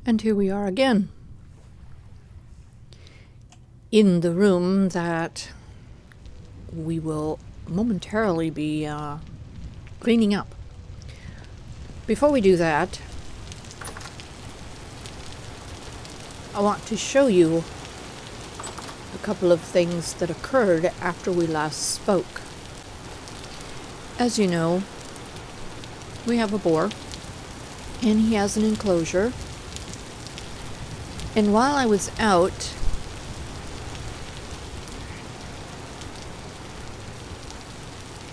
And here we are again, in the room that we will momentarily be cleaning up. Before we do that, I want to show you a couple of things that occurred after we last spoke. As you know, we have a boar, and he has an enclosure. And while I was out,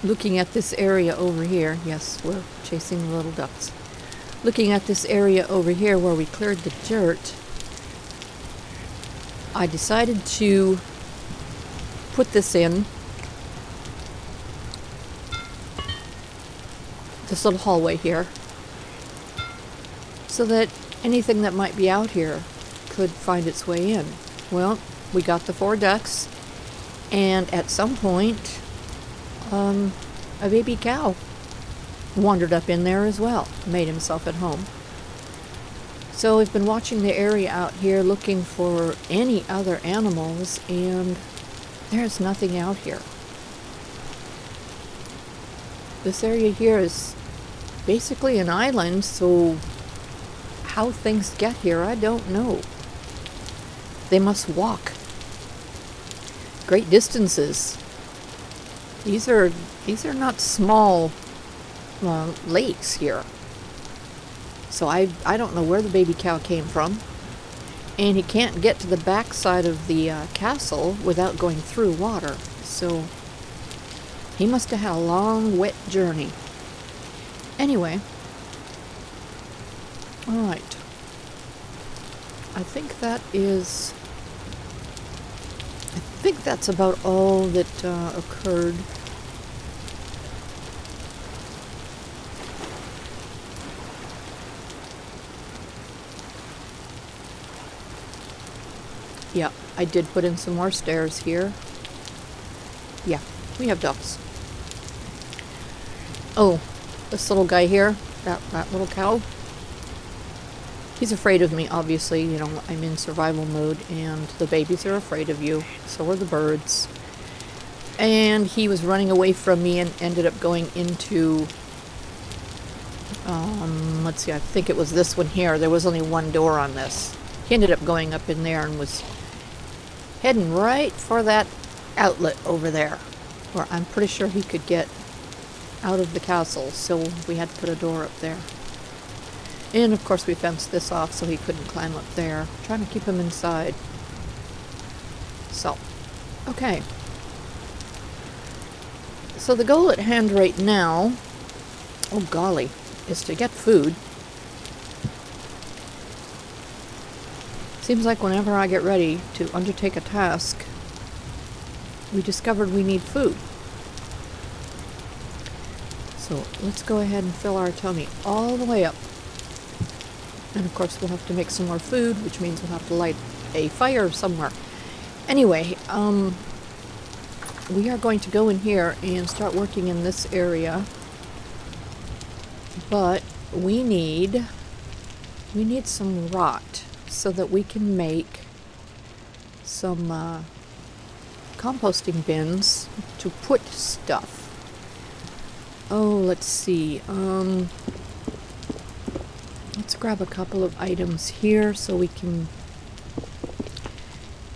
looking at this area over here, yes, we're chasing the little ducks. Looking at this area over here where we cleared the dirt, I decided to put this in this little hallway here so that anything that might be out here could find its way in. Well, we got the 4 ducks, and at some point a baby cow wandered up in there as well, made himself at home. So we've been watching the area out here looking for any other animals, and there's nothing out here. This area here is basically an island, so how things get here, I don't know. They must walk great distances. These are not small lakes here. So I don't know where the baby cow came from, and he can't get to the back side of the castle without going through water. So he must have had a long, wet journey. Anyway, all right. I think that's about all that occurred. Yeah, I did put in some more stairs here. Yeah, we have ducks. Oh, this little guy here, that little cow, he's afraid of me, obviously. You know, I'm in survival mode, and the babies are afraid of you. So are the birds. And he was running away from me and ended up going into, let's see, I think it was this one here. There was only one door on this. He ended up going up in there and was heading right for that outlet over there, where I'm pretty sure he could get out of the castle, so we had to put a door up there. And of course we fenced this off so he couldn't climb up there, trying to keep him inside. So, okay. So the goal at hand right now, oh golly, is to get food. Seems like whenever I get ready to undertake a task, we discovered we need food. So let's go ahead and fill our tummy all the way up. And of course we'll have to make some more food, which means we'll have to light a fire somewhere. Anyway, we are going to go in here and start working in this area. But we need some rot so that we can make some composting bins to put stuff. Oh, let's see. Let's grab a couple of items here so we can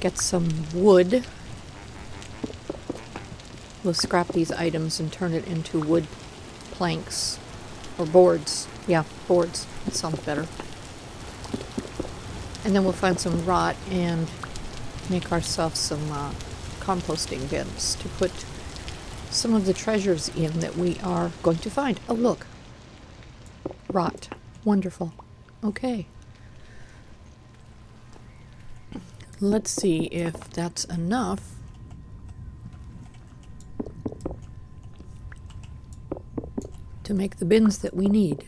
get some wood. We'll scrap these items and turn it into wood planks or boards. Yeah, boards. That sounds better. And then we'll find some rot and make ourselves some composting bins to put some of the treasures in that we are going to find. Oh, look. Rot. Wonderful. Okay. Let's see if that's enough. To make the bins that we need.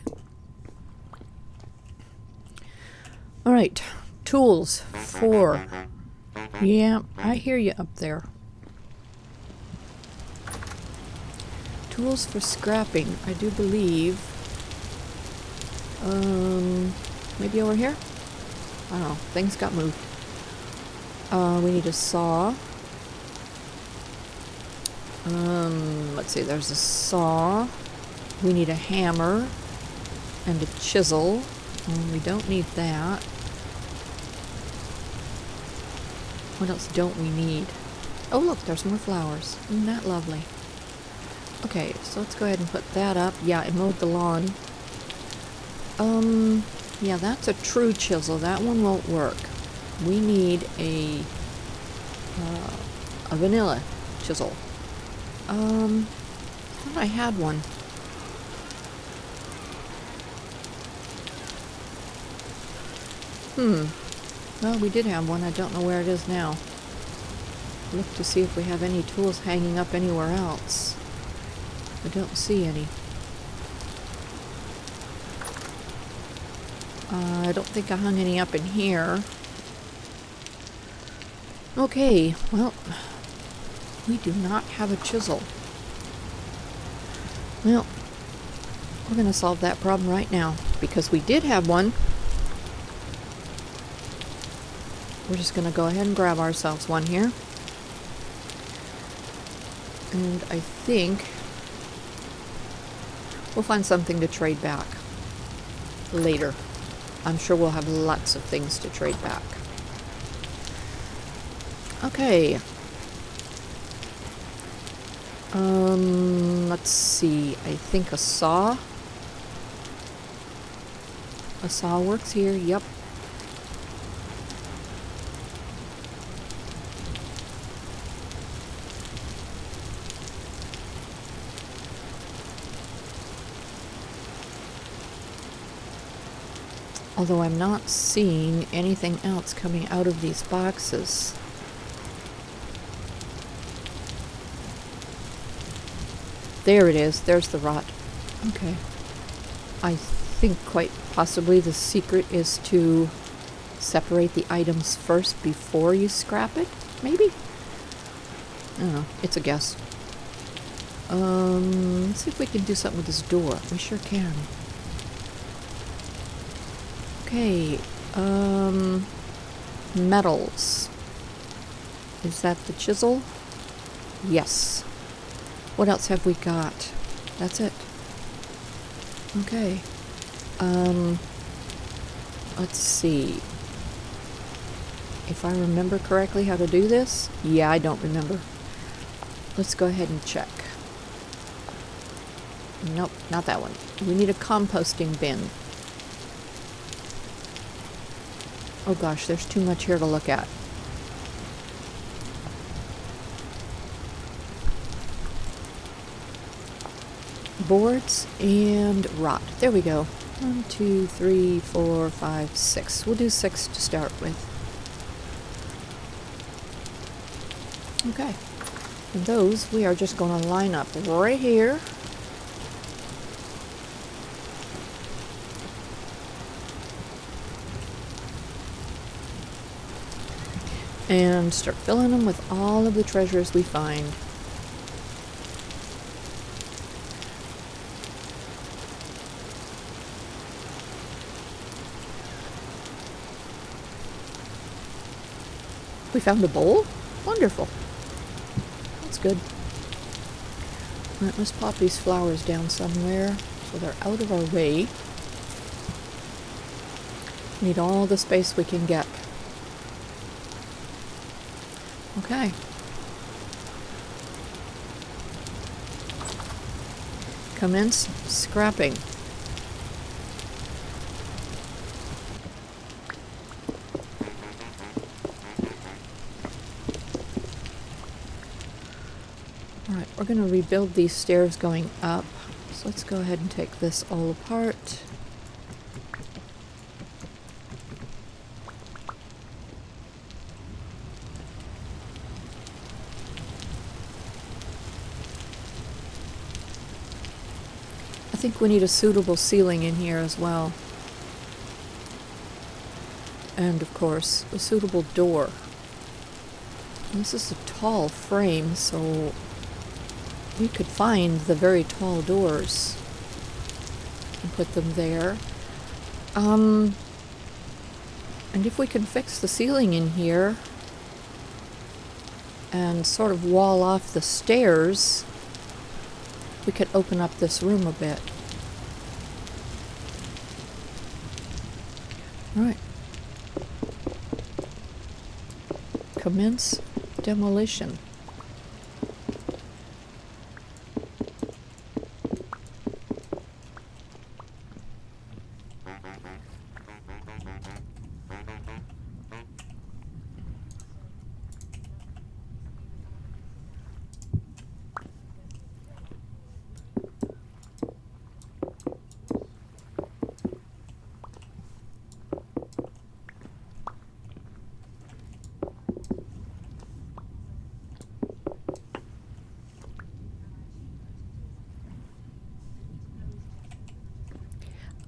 All right. Tools. 4. Yeah, I hear you up there. Tools for scrapping, I do believe. Maybe over here? I don't know. Things got moved. We need a saw. Let's see. There's a saw. We need a hammer and a chisel. We don't need that. What else don't we need? Oh, look, there's more flowers. Isn't that lovely? Okay, so let's go ahead and put that up. Yeah, I mowed the lawn. Yeah, that's a true chisel. That one won't work. We need a vanilla chisel. I thought I had one. Well, we did have one. I don't know where it is now. Look to see if we have any tools hanging up anywhere else. I don't see any. I don't think I hung any up in here. Okay, well, we do not have a chisel. Well, we're going to solve that problem right now, because we did have one. We're just going to go ahead and grab ourselves one here. And I think we'll find something to trade back later. I'm sure we'll have lots of things to trade back. Okay. Let's see. I think a saw. A saw works here. Yep. Although I'm not seeing anything else coming out of these boxes. There it is. There's the rot. Okay. I think quite possibly the secret is to separate the items first before you scrap it, maybe? I don't know. It's a guess. Let's see if we can do something with this door. We sure can. Okay, metals. Is that the chisel? Yes. What else have we got? That's it. Okay. Let's see. If I remember correctly how to do this? Yeah, I don't remember. Let's go ahead and check. Nope, not that one. We need a composting bin. Oh gosh, there's too much here to look at. Boards and rot. There we go. 1, 2, 3, 4, 5, 6. We'll do 6 to start with. Okay. And those we are just going to line up right here. And start filling them with all of the treasures we find. We found a bowl? Wonderful. That's good. Alright, let's pop these flowers down somewhere so they're out of our way. Need all the space we can get. Okay. Commence scrapping. Alright, we're going to rebuild these stairs going up. So let's go ahead and take this all apart. I think we need a suitable ceiling in here as well. And of course, a suitable door. And this is a tall frame, so we could find the very tall doors and put them there. And if we can fix the ceiling in here and sort of wall off the stairs, we could open up this room a bit. All right. Commence demolition.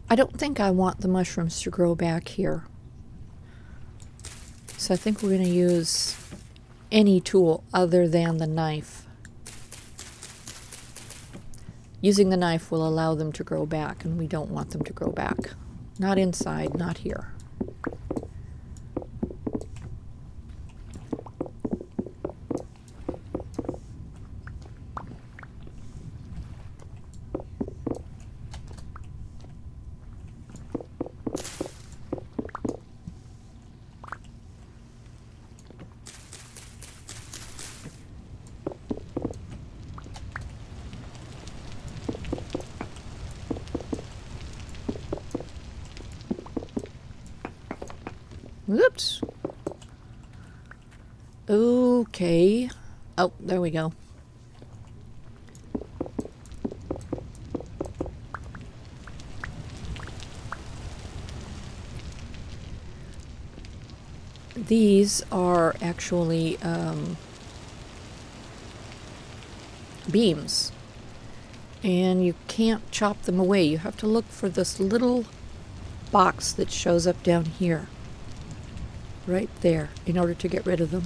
I don't think I want the mushrooms to grow back here. So I think we're going to use any tool other than the knife. Using the knife will allow them to grow back, and we don't want them to grow back. Not inside, not here. Whoops. Okay. Oh, there we go. These are actually beams, and you can't chop them away. You have to look for this little box that shows up down here. Right there, in order to get rid of them.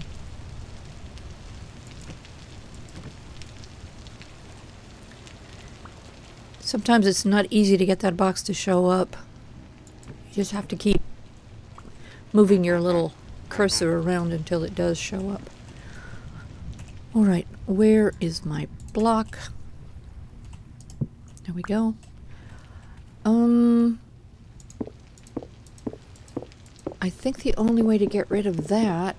Sometimes it's not easy to get that box to show up. You just have to keep moving your little cursor around until it does show up. Alright, where is my block? There we go. I think the only way to get rid of that...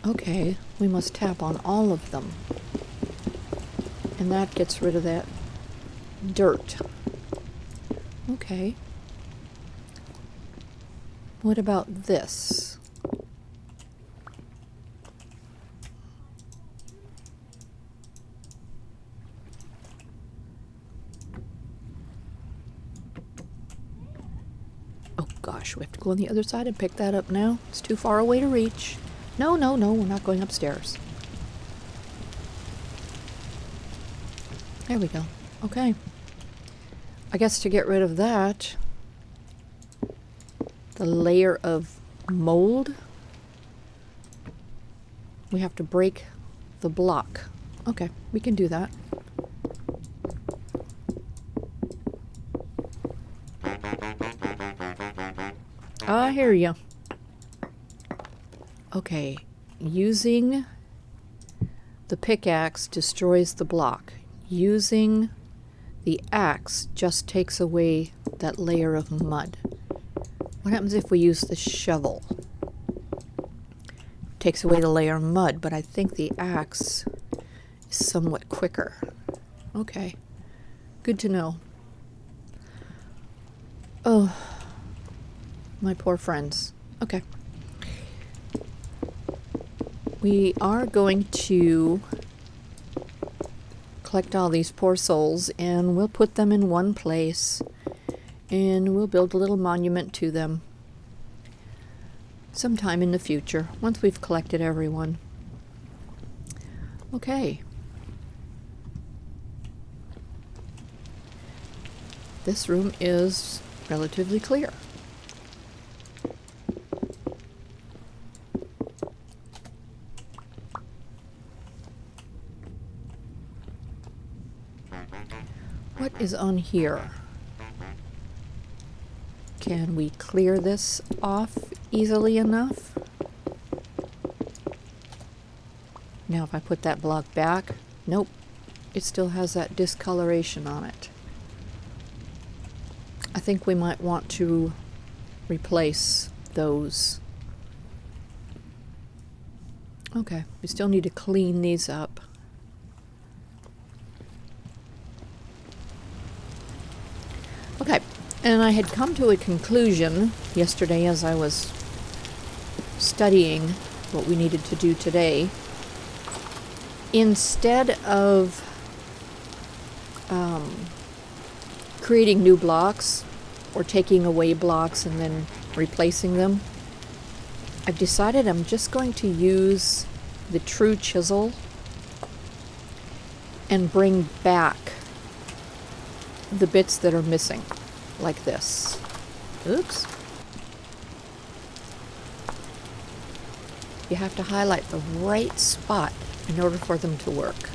Okay, we must tap on all of them. And that gets rid of that dirt. Okay. What about this? Gosh, we have to go on the other side and pick that up now. It's too far away to reach. No, no, no, we're not going upstairs. There we go. Okay. I guess to get rid of that, the layer of mold, we have to break the block. Okay, we can do that. I hear you. Okay, using the pickaxe destroys the block. Using the axe just takes away that layer of mud. What happens if we use the shovel? Takes away the layer of mud, but I think the axe is somewhat quicker. Okay, good to know. Oh, my poor friends. Okay. We are going to collect all these poor souls, and we'll put them in one place, and we'll build a little monument to them sometime in the future, once we've collected everyone. Okay. This room is relatively clear. What is on here? Can we clear this off easily enough? Now if I put that block back, nope, it still has that discoloration on it. I think we might want to replace those. Okay, we still need to clean these up. Okay, and I had come to a conclusion yesterday as I was studying what we needed to do today. Instead of creating new blocks or taking away blocks and then replacing them, I've decided I'm just going to use the true chisel and bring back the bits that are missing, like this. Oops. You have to highlight the right spot in order for them to work.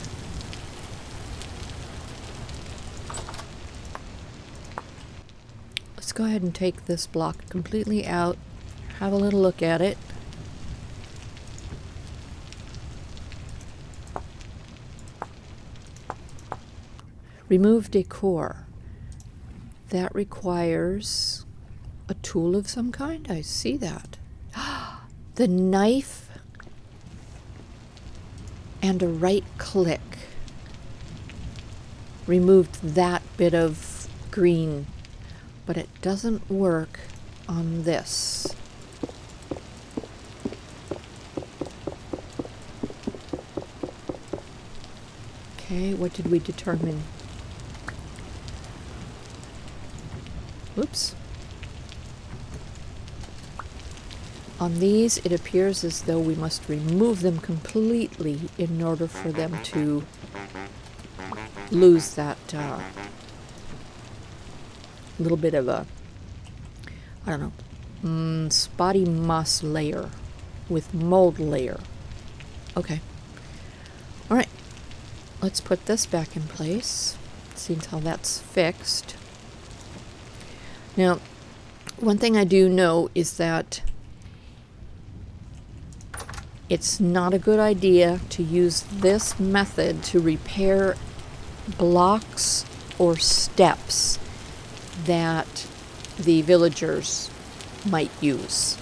Let's go ahead and take this block completely out, have a little look at it. Remove decor. That requires a tool of some kind. I see that. The knife and a right click removed that bit of green, but it doesn't work on this. Okay, what did we determine? Oops. On these, it appears as though we must remove them completely in order for them to lose that little bit of a, I don't know, spotty moss layer with mold layer. Okay. All right. Let's put this back in place. See how that's fixed. Now, one thing I do know is that it's not a good idea to use this method to repair blocks or steps that the villagers might use,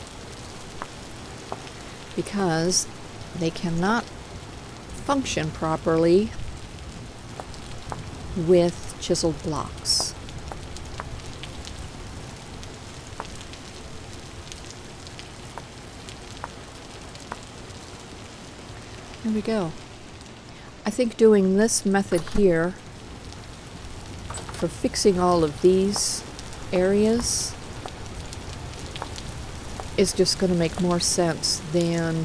because they cannot function properly with chiseled blocks. There we go. I think doing this method here for fixing all of these areas is just going to make more sense than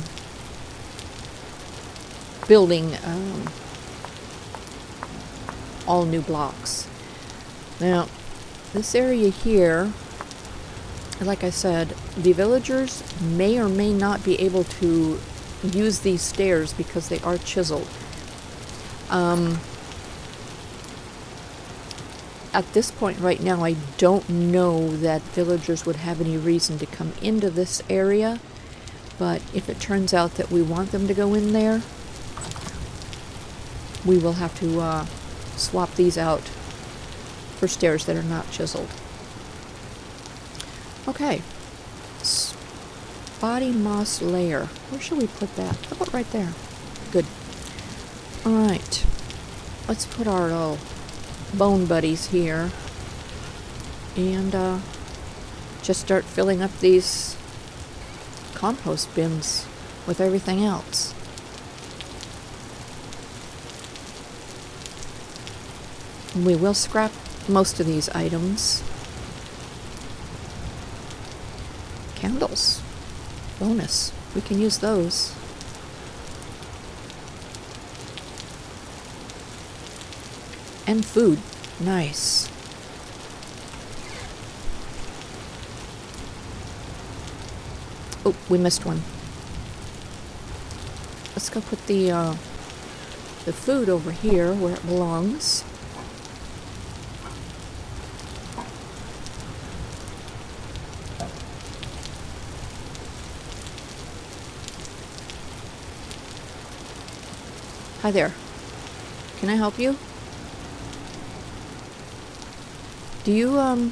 building all new blocks. Now, this area here, like I said, the villagers may or may not be able to use these stairs because they are chiseled. At this point right now, I don't know that villagers would have any reason to come into this area, but if it turns out that we want them to go in there, we will have to swap these out for stairs that are not chiseled. Okay. Spotty moss layer. Where should we put that? How about right there? Good. Alright. Let's put our little bone buddies here and just start filling up these compost bins with everything else. We will scrap most of these items. Candles. Bonus. We can use those. And food. Nice. Oh, we missed one. Let's go put the food over here where it belongs. Hi there. Can I help you? Do you have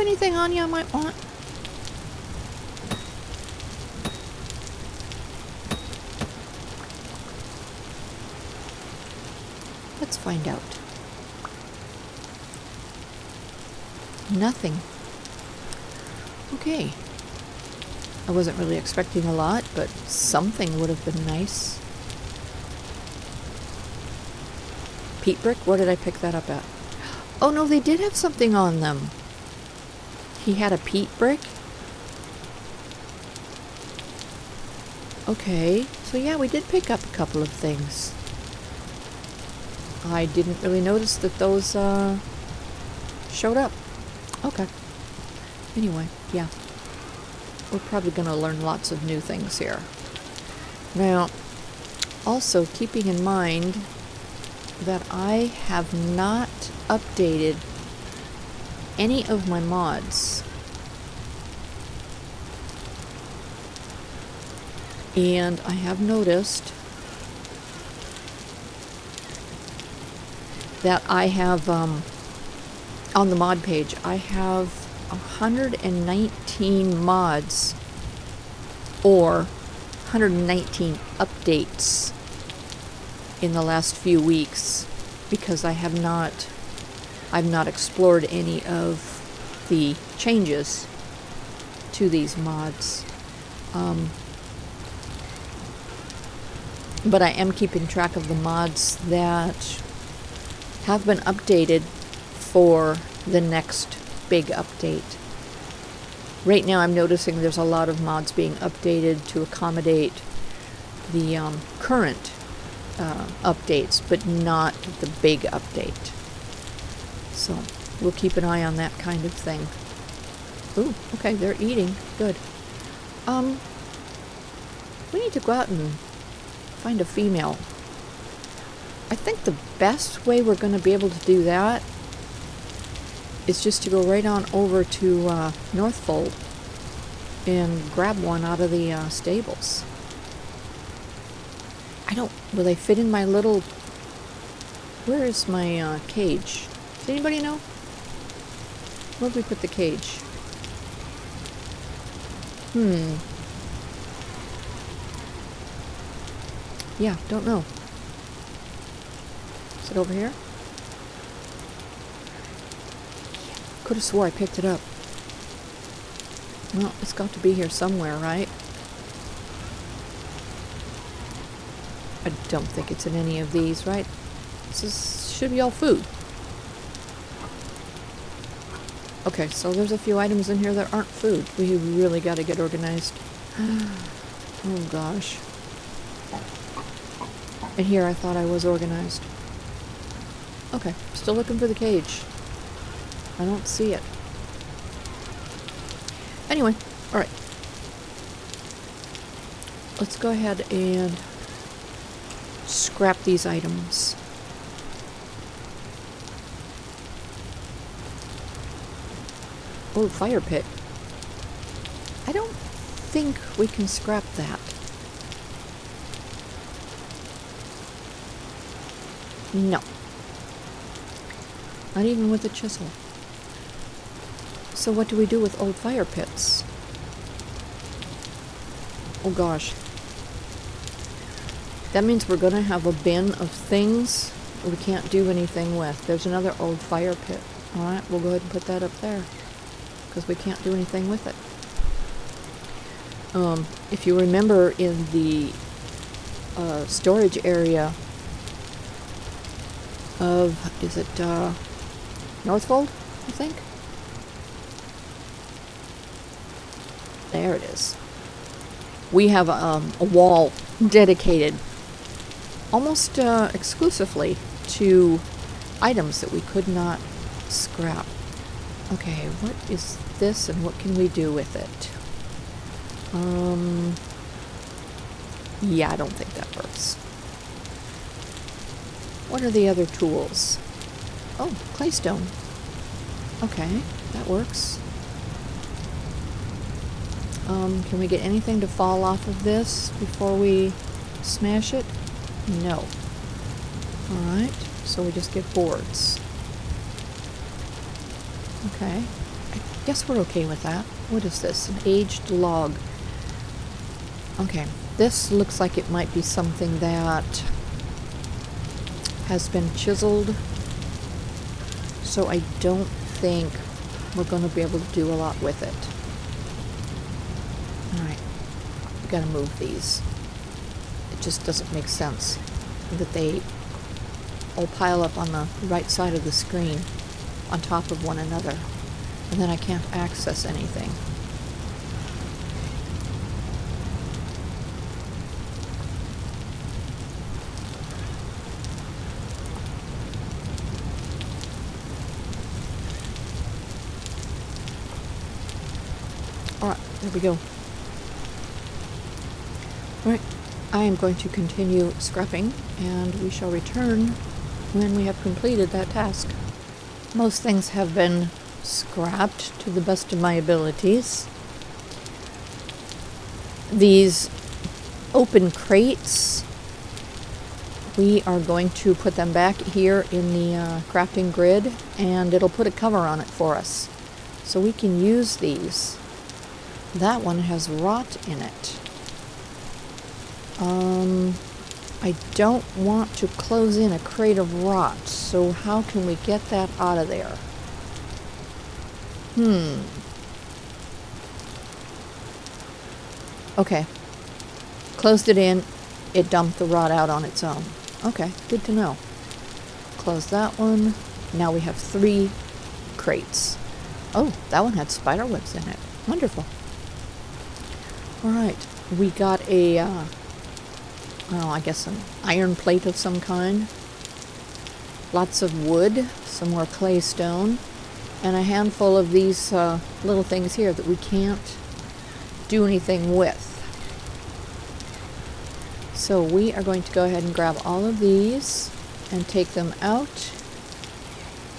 anything on you I might want? Let's find out. Nothing. Okay. I wasn't really expecting a lot, but something would have been nice. Peat brick? Where did I pick that up at? Oh no, they did have something on them. He had a peat brick? Okay, so yeah, we did pick up a couple of things. I didn't really notice that those showed up. Okay. Anyway, yeah. We're probably going to learn lots of new things here. Now, also keeping in mind that I have not updated any of my mods. And I have noticed that I have, on the mod page, I have 119 mods or 119 updates in the last few weeks because I've not explored any of the changes to these mods. But I am keeping track of the mods that have been updated for the next big update. Right now I'm noticing there's a lot of mods being updated to accommodate the current updates, but not the big update. So we'll keep an eye on that kind of thing. Ooh, okay, they're eating. Good. We need to go out and find a female. I think the best way we're going to be able to do that is just to go right on over to Northfold and grab one out of the stables. Will they fit in my little... Where is my cage? Does anybody know? Where did we put the cage? Yeah, don't know. Is it over here? Could have swore I picked it up. Well, it's got to be here somewhere, right? I don't think it's in any of these, right? Should be all food. Okay, so there's a few items in here that aren't food. We really got to get organized. Oh gosh. And here I thought I was organized. Okay, still looking for the cage. I don't see it. Anyway, alright. Let's go ahead and scrap these items. Oh, fire pit. I don't think we can scrap that. No. Not even with a chisel. So what do we do with old fire pits? Oh gosh. That means we're going to have a bin of things we can't do anything with. There's another old fire pit. Alright, we'll go ahead and put that up there. Because we can't do anything with it. If you remember in the storage area of, is it Northfold, I think? There it is. We have a wall dedicated almost exclusively to items that we could not scrap. Okay, what is this and what can we do with it? Yeah, I don't think that works. What are the other tools? Oh, claystone. Okay, that works. Can we get anything to fall off of this before we smash it? No. Alright, so we just get boards. Okay. I guess we're okay with that. What is this? An aged log. Okay. This looks like it might be something that has been chiseled. So I don't think we're going to be able to do a lot with it. Alright. We've got to move these. It just doesn't make sense that they all pile up on the right side of the screen on top of one another. And then I can't access anything. Alright, there we go. Alright, I am going to continue scrapping, and we shall return when we have completed that task. Most things have been scrapped to the best of my abilities. These open crates, we are going to put them back here in the crafting grid, and it'll put a cover on it for us. So we can use these. That one has rot in it. I don't want to close in a crate of rot, so how can we get that out of there? Okay. Closed it in, it dumped the rot out on its own. Okay, good to know. Close that one. Now we have 3 crates. Oh, that one had spider webs in it. Wonderful. Alright, we got a, well, I guess an iron plate of some kind. Lots of wood, some more clay stone, and a handful of these little things here that we can't do anything with. So we are going to go ahead and grab all of these and take them out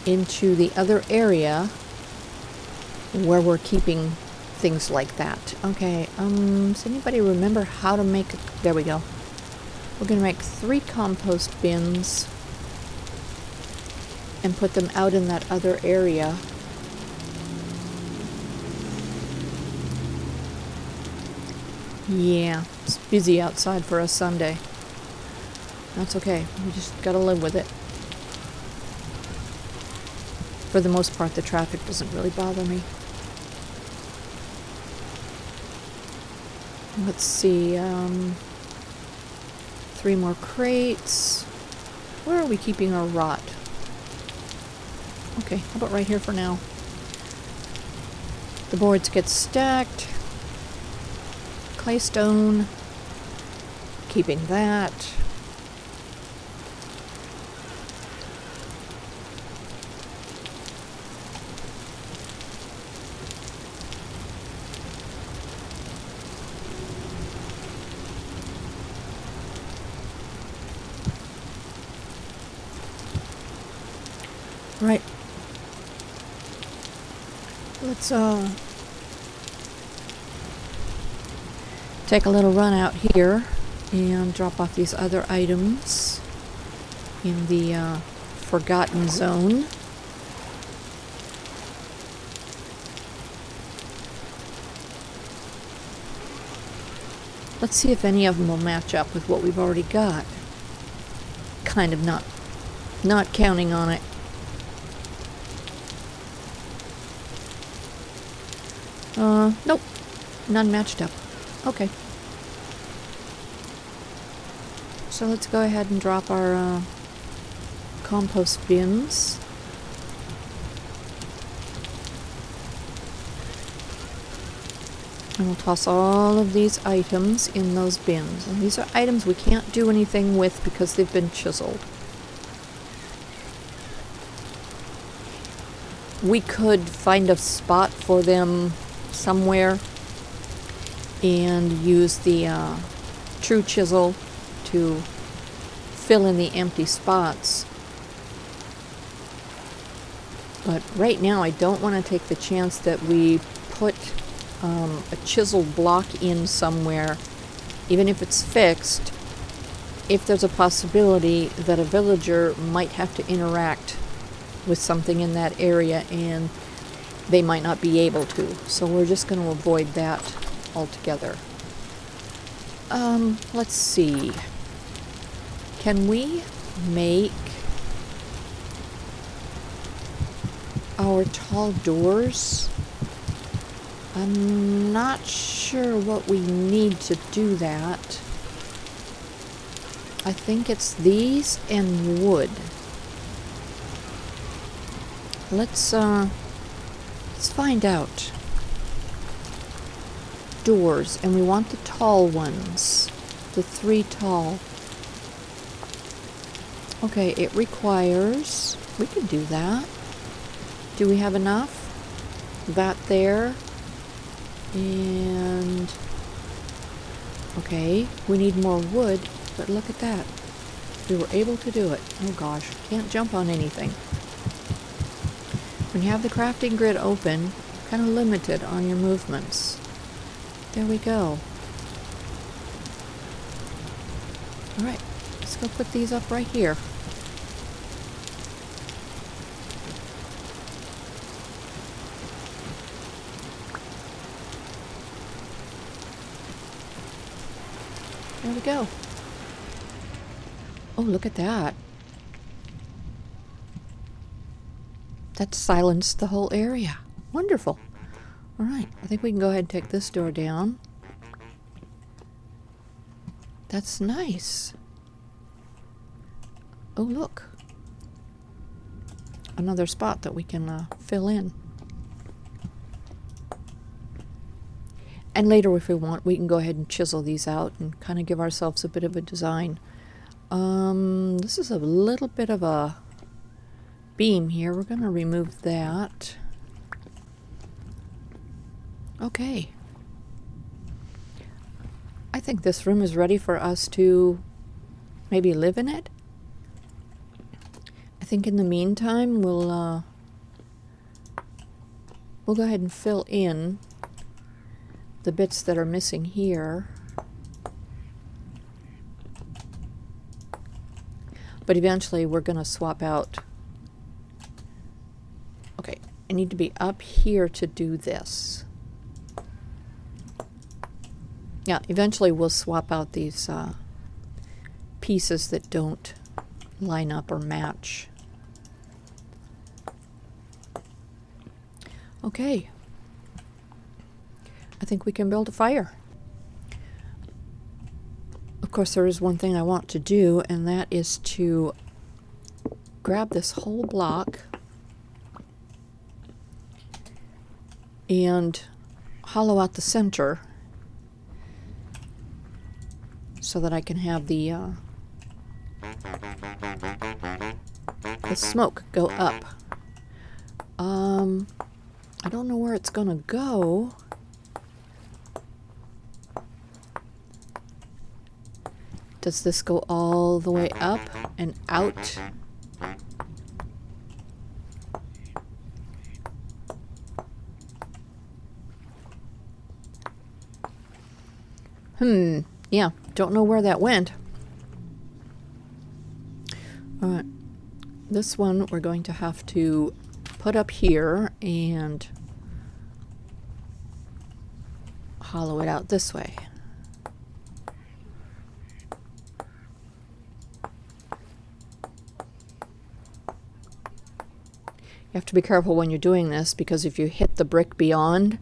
into the other area where we're keeping things like that. Okay, does anybody remember how to make there we go. We're going to make 3 compost bins and put them out in that other area. Yeah, it's busy outside for a Sunday. That's okay. We just gotta live with it. For the most part, the traffic doesn't really bother me. Let's see, 3 more crates. Where are we keeping our rot? Okay, how about right here for now? The boards get stacked. Claystone. Keeping that. Right. Let's take a little run out here and drop off these other items in the forgotten zone. Let's see if any of them will match up with what we've already got. Kind of not counting on it. Nope. None matched up. Okay. So let's go ahead and drop our compost bins. And we'll toss all of these items in those bins. And these are items we can't do anything with because they've been chiseled. We could find a spot for them somewhere and use the true chisel to fill in the empty spots. But right now I don't want to take the chance that we put a chisel block in somewhere, even if it's fixed, if there's a possibility that a villager might have to interact with something in that area and they might not be able to. So we're just going to avoid that altogether. Let's see. Can we make our tall doors? I'm not sure what we need to do that. I think it's these and wood. Let's find out. Doors, and we want the tall ones. The 3 tall. Okay, it requires... We can do that. Do we have enough? That there. And... Okay, we need more wood, but look at that. We were able to do it. Oh gosh, can't jump on anything. When you have the crafting grid open, kind of limited on your movements. There we go. Alright, let's go put these up right here. There we go. Oh, look at that. That silenced the whole area. Wonderful. Alright, I think we can go ahead and take this door down. That's nice. Oh, look. Another spot that we can fill in. And later, if we want, we can go ahead and chisel these out and kind of give ourselves a bit of a design. This is a little bit of a beam here. We're going to remove that. Okay. I think this room is ready for us to maybe live in it. I think in the meantime, we'll go ahead and fill in the bits that are missing here. But eventually we're going to swap out. Okay, I need to be up here to do this. Yeah, eventually we'll swap out these pieces that don't line up or match. Okay. I think we can build a fire. Of course, there is one thing I want to do, and that is to grab this whole block and hollow out the center so that I can have the smoke go up. I don't know where it's gonna go. Does this go all the way up and out? Yeah, don't know where that went. Alright, this one we're going to have to put up here and hollow it out this way. You have to be careful when you're doing this, because if you hit the brick beyond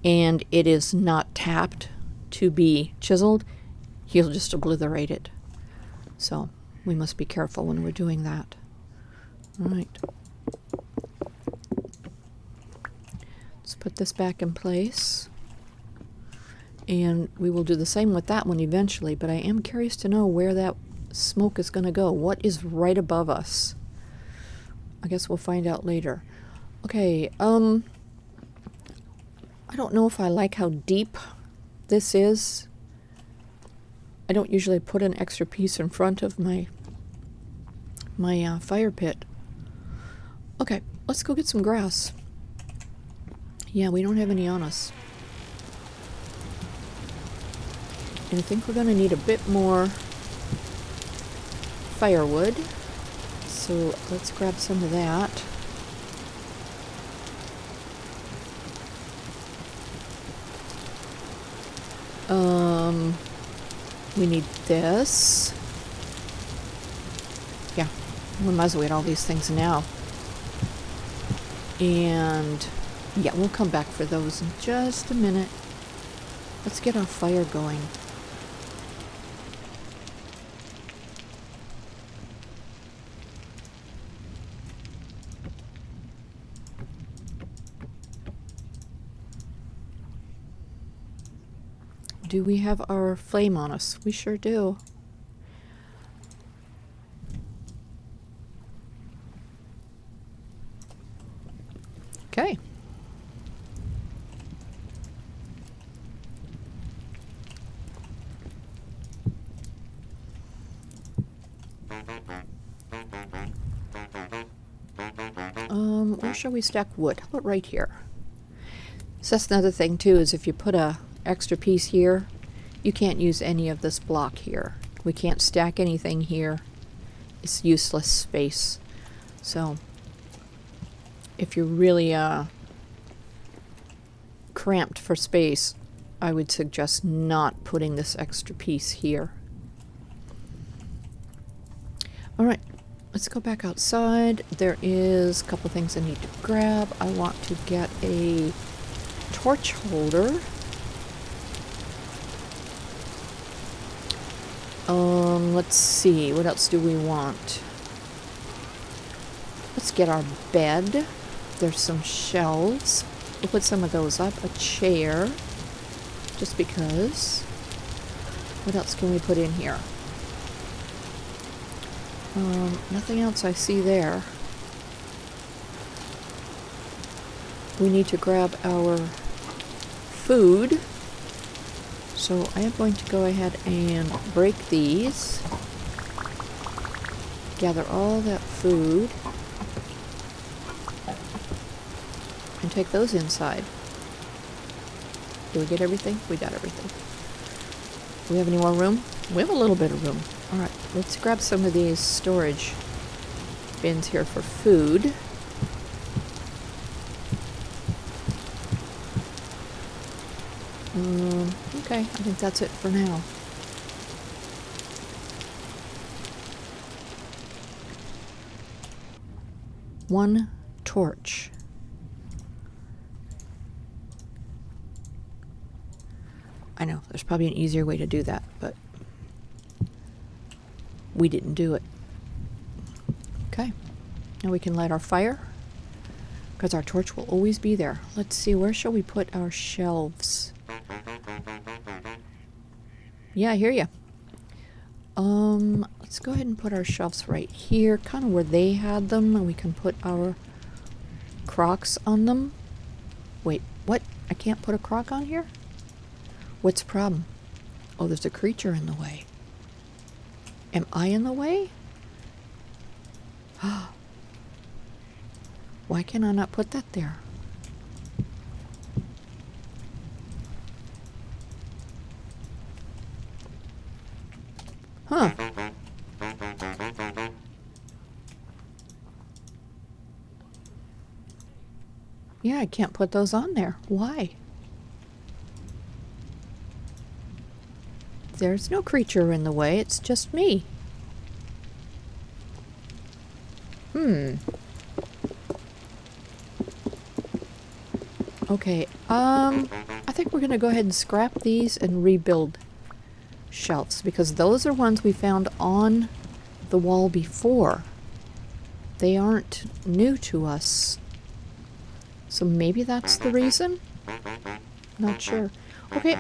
and it is not tapped to be chiseled, you'll just obliterate it. So we must be careful when we're doing that. All right. Let's put this back in place. And we will do the same with that one eventually, but I am curious to know where that smoke is going to go. What is right above us? I guess we'll find out later. Okay, I don't know if I like how deep this is. I don't usually put an extra piece in front of my fire pit. Okay, let's go get some grass. Yeah, we don't have any on us. And I think we're going to need a bit more firewood. So let's grab some of that. We need this. Yeah, we might as well eat all these things now. And yeah, we'll come back for those in just a minute. Let's get our fire going. Do we have our flame on us? We sure do. Okay. Where shall we stack wood? How about right here? So that's another thing too, is if you put a extra piece here, you can't use any of this block here. We can't stack anything here. It's useless space. So if you're really cramped for space, I would suggest not putting this extra piece here. Alright, let's go back outside. There is a couple things I need to grab. I want to get a torch holder. Let's see, what else do we want? Let's get our bed. There's some shelves. We'll put some of those up. A chair, just because. What else can we put in here? Nothing else I see there. We need to grab our food. So I am going to go ahead and break these. Gather all that food. And take those inside. Did we get everything? We got everything. Do we have any more room? We have a little bit of room. Alright, let's grab some of these storage bins here for food. Okay, I think that's it for now. One torch. I know, there's probably an easier way to do that, but we didn't do it. Okay, now we can light our fire, because our torch will always be there. Let's see, where shall we put our shelves? Yeah, I hear you. Let's go ahead and put our shelves right here, kind of where they had them, and we can put our crocks on them. Wait, what? I can't put a crock on here? What's the problem? Oh, there's a creature in the way. Am I in the way? Why can I not put that there? Huh. Yeah, I can't put those on there. Why? There's no creature in the way, it's just me. Okay, I think we're gonna go ahead and scrap these and rebuild shelves, because those are ones we found on the wall before. They aren't new to us. So maybe that's the reason? Not sure. Okay,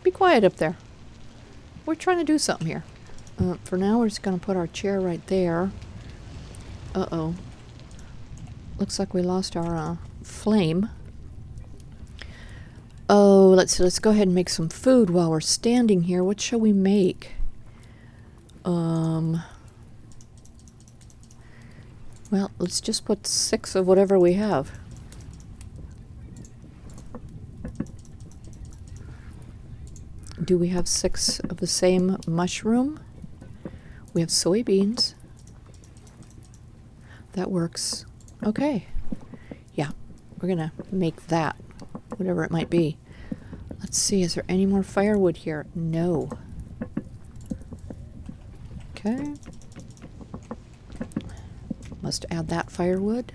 be quiet up there. We're trying to do something here. For now, we're just going to put our chair right there. Uh-oh. Looks like we lost our flame. Oh, let's go ahead and make some food while we're standing here. What shall we make? Well, let's just put 6 of whatever we have. Do we have 6 of the same mushroom? We have soybeans. That works. Okay. Yeah, we're gonna make that, whatever it might be. Let's see, is there any more firewood here? No. Okay. Must add that firewood.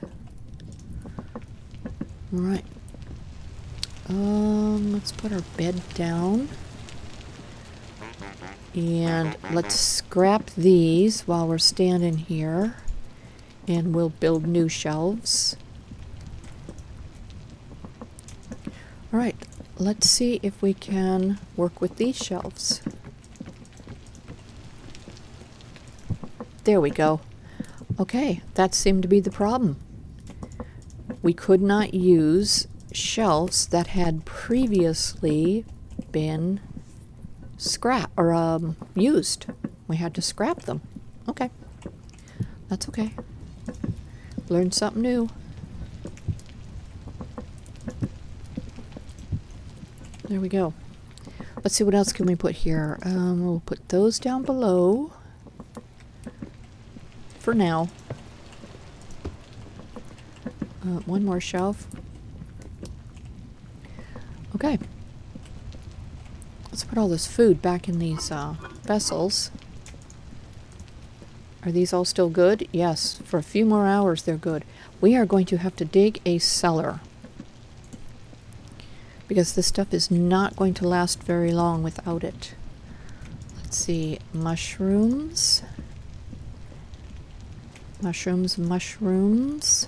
All right. Let's put our bed down. And let's scrap these while we're standing here. And we'll build new shelves. All right, let's see if we can work with these shelves. There we go. Okay, that seemed to be the problem. We could not use shelves that had previously been used. We had to scrap them. Okay, that's okay. Learned something new. There we go. Let's see, what else can we put here? We'll put those down below for now. One more shelf. Okay. Let's put all this food back in these vessels. Are these all still good? Yes, for a few more hours they're good. We are going to have to dig a cellar, because this stuff is not going to last very long without it. Let's see, mushrooms. Mushrooms, mushrooms.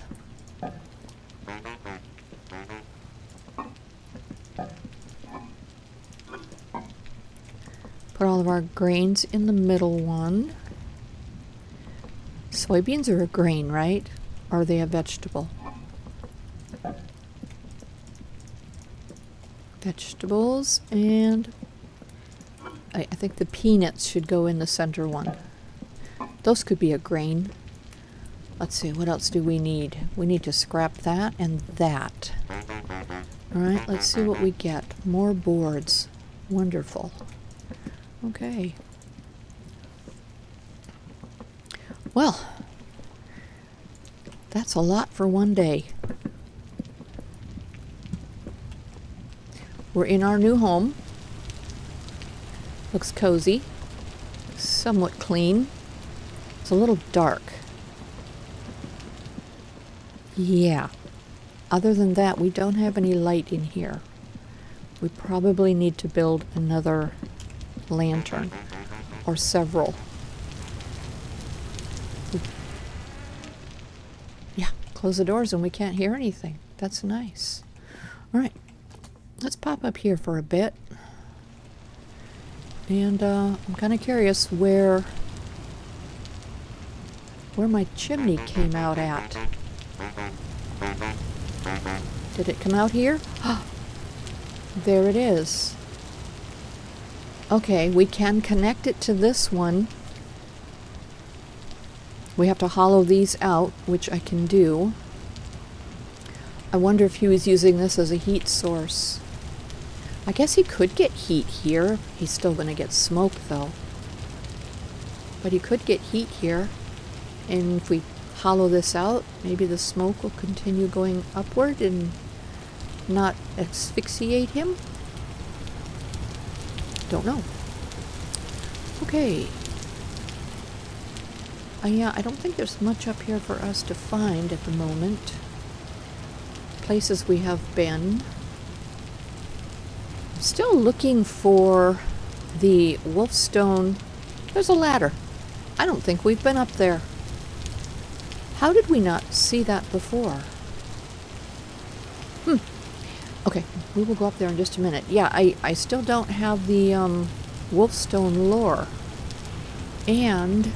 Put all of our grains in the middle one. Soybeans are a grain, right? Or are they a vegetable? Vegetables, and I think the peanuts should go in the center one. Those could be a grain. Let's see, what else do we need? We need to scrap that and that. Alright, let's see what we get. More boards. Wonderful. Okay. Well, that's a lot for one day. We're in our new home. Looks cozy. Somewhat clean. It's a little dark. Yeah. Other than that, we don't have any light in here. We probably need to build another lantern, or several. Yeah, close the doors and we can't hear anything. That's nice. All right, let's pop up here for a bit. And I'm kind of curious where my chimney came out at. Did it come out here? There it is. Okay, we can connect it to this one. We have to hollow these out, which I can do. I wonder if he was using this as a heat source. I guess he could get heat here. He's still going to get smoke, though. But he could get heat here. And if we hollow this out, maybe the smoke will continue going upward and not asphyxiate him. Don't know. Okay. Yeah, I don't think there's much up here for us to find at the moment. Places we have been. Still looking for the Wolfstone. There's a ladder. I don't think we've been up there. How did we not see that before? Okay, we will go up there in just a minute. Yeah, I still don't have the Wolfstone Lore. And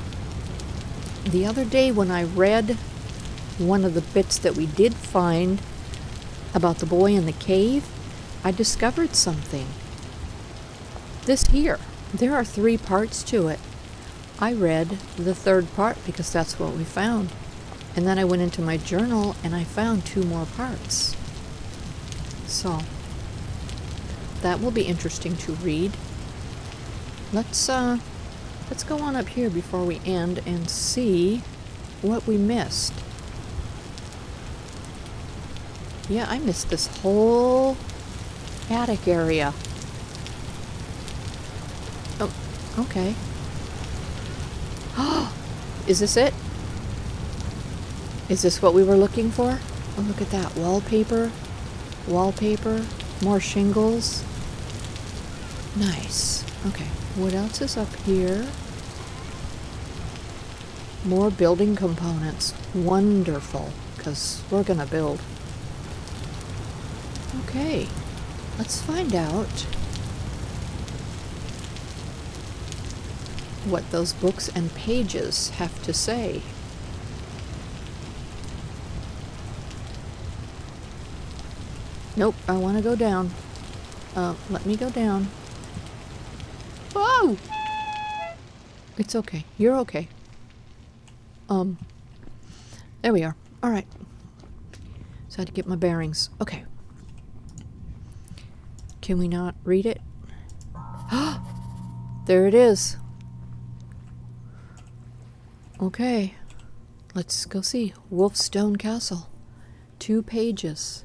the other day when I read one of the bits that we did find about the boy in the cave, I discovered something. This here. There are 3 parts to it. I read the 3rd part because that's what we found. And then I went into my journal and I found 2 more parts. So, that will be interesting to read. Let's Let's go on up here before we end and see what we missed. Yeah, I missed this whole attic area. Oh, okay. Oh, is this it? Is this what we were looking for? Oh, look at that. Wallpaper. Wallpaper. More shingles. Nice. Okay. What else is up here? More building components. Wonderful. Because we're going to build. Okay. Let's find out what those books and pages have to say. Nope, I want to go down. Let me go down. Whoa! It's okay. You're okay. There we are. All right. So I had to get my bearings. Okay. Can we not read it? There it is. Okay. Let's go see. Wolfstone Castle. 2 pages.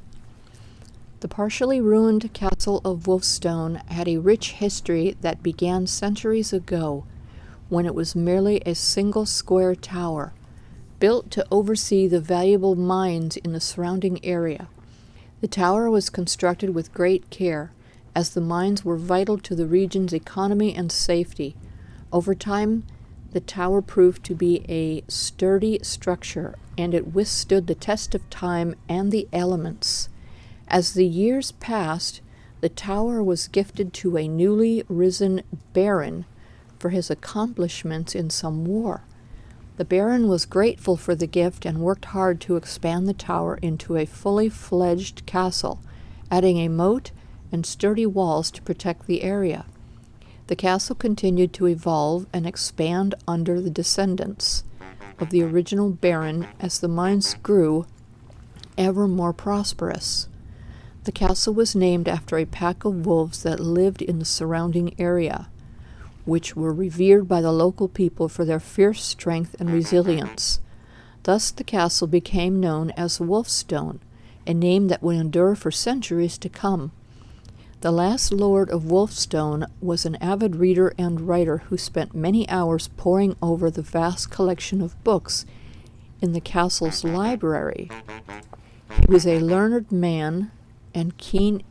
The partially ruined castle of Wolfstone had a rich history that began centuries ago, when it was merely a single square tower, built to oversee the valuable mines in the surrounding area. The tower was constructed with great care, as the mines were vital to the region's economy and safety. Over time, the tower proved to be a sturdy structure, and it withstood the test of time and the elements. As the years passed, the tower was gifted to a newly risen baron for his accomplishments in some war. The baron was grateful for the gift and worked hard to expand the tower into a fully fledged castle, adding a moat and sturdy walls to protect the area. The castle continued to evolve and expand under the descendants of the original baron as the mines grew ever more prosperous. The castle was named after a pack of wolves that lived in the surrounding area, which were revered by the local people for their fierce strength and resilience. Thus the castle became known as Wolfstone, a name that would endure for centuries to come. The last lord of Wolfstone was an avid reader and writer who spent many hours poring over the vast collection of books in the castle's library. He was a learned man and keen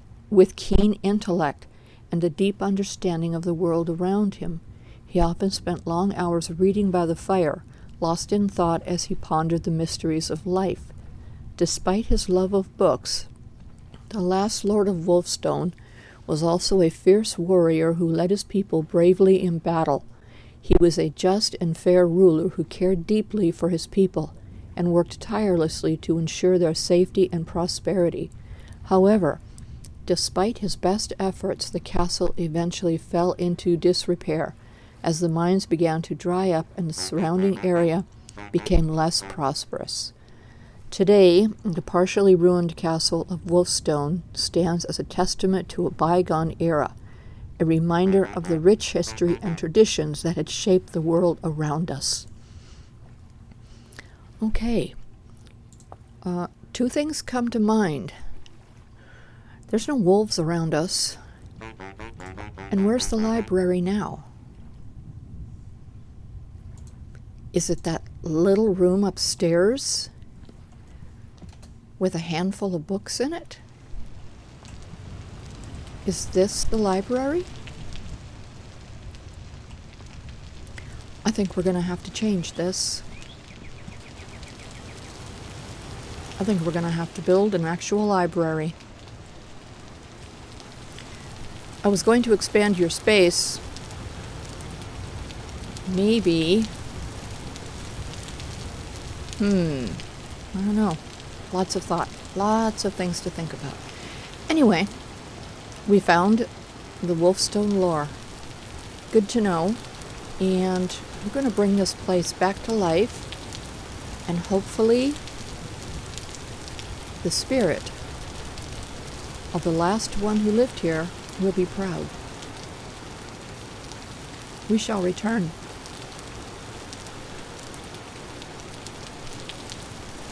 intellect and a deep understanding of the world around him. He often spent long hours reading by the fire, lost in thought as he pondered the mysteries of life. Despite his love of books, the last lord of Wolfstone was also a fierce warrior who led his people bravely in battle. He was a just and fair ruler who cared deeply for his people and worked tirelessly to ensure their safety and prosperity. However, despite his best efforts, the castle eventually fell into disrepair as the mines began to dry up and the surrounding area became less prosperous. Today, the partially ruined castle of Wolfstone stands as a testament to a bygone era, a reminder of the rich history and traditions that had shaped the world around us. Okay, 2 things come to mind. There's no wolves around us. And where's the library now? Is it that little room upstairs with a handful of books in it? Is this the library? I think we're going to have to change this. I think we're going to have to build an actual library. I was going to expand your space. Maybe. I don't know. Lots of thought. Lots of things to think about. Anyway, we found the Wolfstone Lore. Good to know. And we're going to bring this place back to life. And hopefully, the spirit of the last one who lived here will be proud. We shall return.